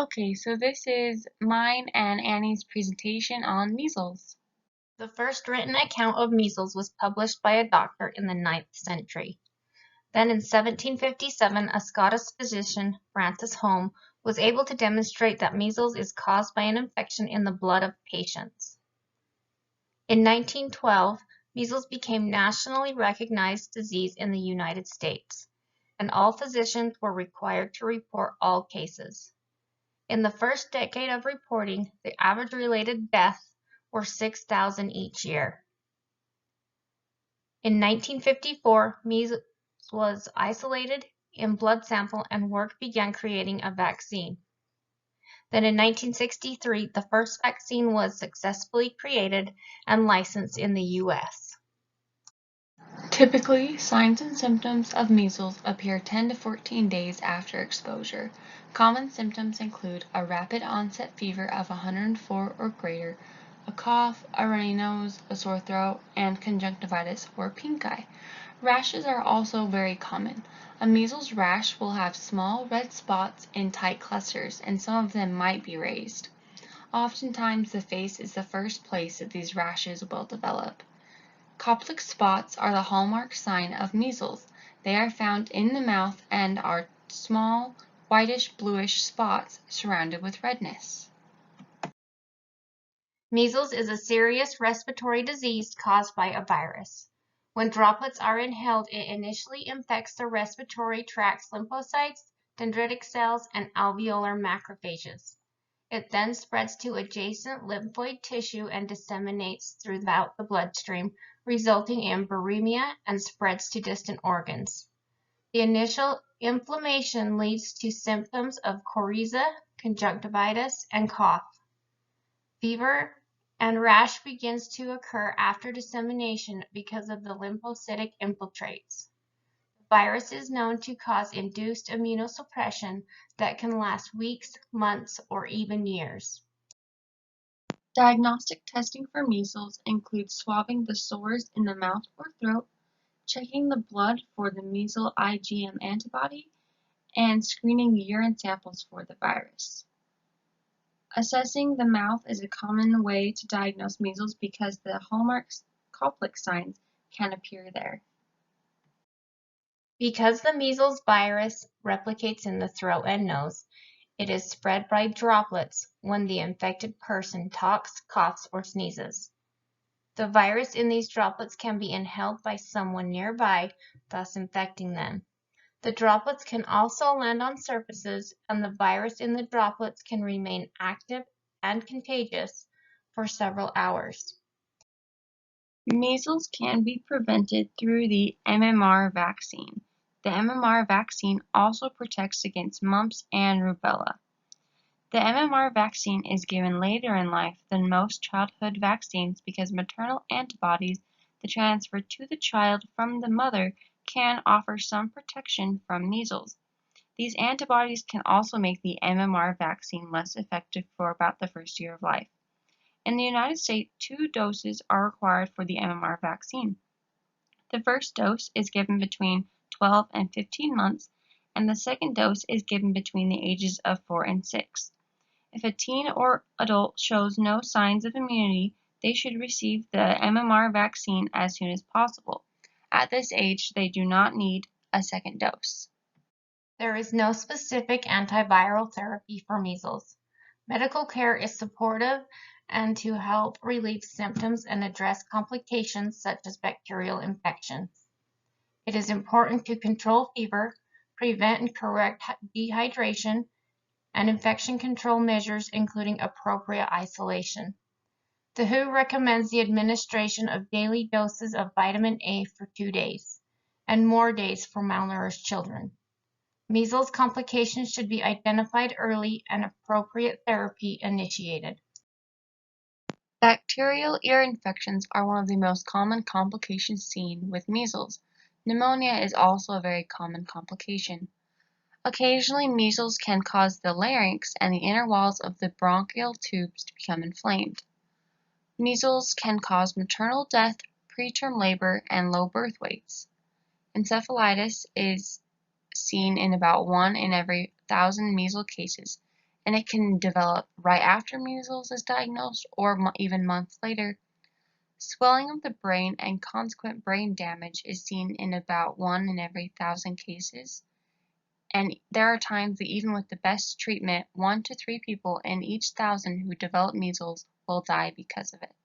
Okay, so this is mine and Annie's presentation on measles. The first written account of measles was published by a doctor in the 9th century. Then in 1757, a Scottish physician, Francis Home, was able to demonstrate that measles is caused by an infection in the blood of patients. In 1912, measles became nationally recognized disease in the United States, and all physicians were required to report all cases. In the first decade of reporting, the average related deaths were 6,000 each year. In 1954, measles was isolated in blood sample and work began creating a vaccine. Then in 1963, the first vaccine was successfully created and licensed in the US. Typically, signs and symptoms of measles appear 10 to 14 days after exposure. Common symptoms include a rapid onset fever of 104 or greater, a cough, a runny nose, a sore throat, and conjunctivitis or pink eye. Rashes are also very common. A measles rash will have small red spots in tight clusters, and some of them might be raised. Oftentimes, the face is the first place that these rashes will develop. Koplik spots are the hallmark sign of measles. They are found in the mouth and are small, whitish-bluish spots surrounded with redness. Measles is a serious respiratory disease caused by a virus. When droplets are inhaled, it initially infects the respiratory tract's lymphocytes, dendritic cells, and alveolar macrophages. It then spreads to adjacent lymphoid tissue and disseminates throughout the bloodstream, resulting in viremia and spreads to distant organs. The initial inflammation leads to symptoms of coryza, conjunctivitis, and cough. Fever and rash begins to occur after dissemination because of the lymphocytic infiltrates. The virus is known to cause induced immunosuppression that can last weeks, months, or even years. Diagnostic testing for measles includes swabbing the sores in the mouth or throat, checking the blood for the measles IgM antibody, and screening urine samples for the virus. Assessing the mouth is a common way to diagnose measles because the hallmark Koplik signs can appear there. Because the measles virus replicates in the throat and nose, it is spread by droplets when the infected person talks, coughs, or sneezes. The virus in these droplets can be inhaled by someone nearby, thus infecting them. The droplets can also land on surfaces, and the virus in the droplets can remain active and contagious for several hours. Measles can be prevented through the MMR vaccine. The MMR vaccine also protects against mumps and rubella. The MMR vaccine is given later in life than most childhood vaccines because maternal antibodies that transfer to the child from the mother can offer some protection from measles. These antibodies can also make the MMR vaccine less effective for about the first year of life. In the United States, 2 doses are required for the MMR vaccine. The first dose is given between 12 and 15 months, and the second dose is given between the ages of 4 and 6. If a teen or adult shows no signs of immunity, they should receive the MMR vaccine as soon as possible. At this age, they do not need a second dose. There is no specific antiviral therapy for measles. Medical care is supportive and to help relieve symptoms and address complications such as bacterial infections. It is important to control fever, prevent and correct dehydration, and infection control measures including appropriate isolation. The WHO recommends the administration of daily doses of vitamin A for 2 days, and more days for malnourished children. Measles complications should be identified early and appropriate therapy initiated. Bacterial ear infections are one of the most common complications seen with measles. Pneumonia is also a very common complication. Occasionally, measles can cause the larynx and the inner walls of the bronchial tubes to become inflamed. Measles can cause maternal death, preterm labor, and low birth weights. Encephalitis is seen in about 1 in every 1,000 measles cases, and it can develop right after measles is diagnosed or even months later. Swelling of the brain and consequent brain damage is seen in about 1 in every 1,000 cases, and there are times that even with the best treatment, 1 to 3 people in each 1,000 who develop measles will die because of it.